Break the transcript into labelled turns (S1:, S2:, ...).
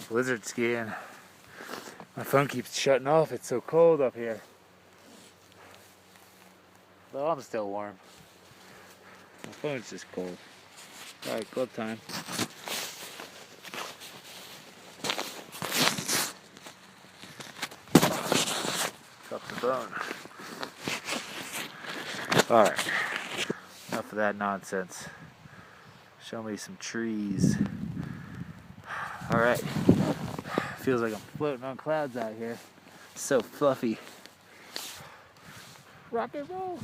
S1: blizzard skiing. My phone keeps shutting off. It's so cold up here. Though I'm still warm. My phone's just cold. Alright, club time. Drop the phone. Alright. Enough of that nonsense. Show me some trees. Alright. Feels like I'm floating on clouds out here. So fluffy. Rock and roll.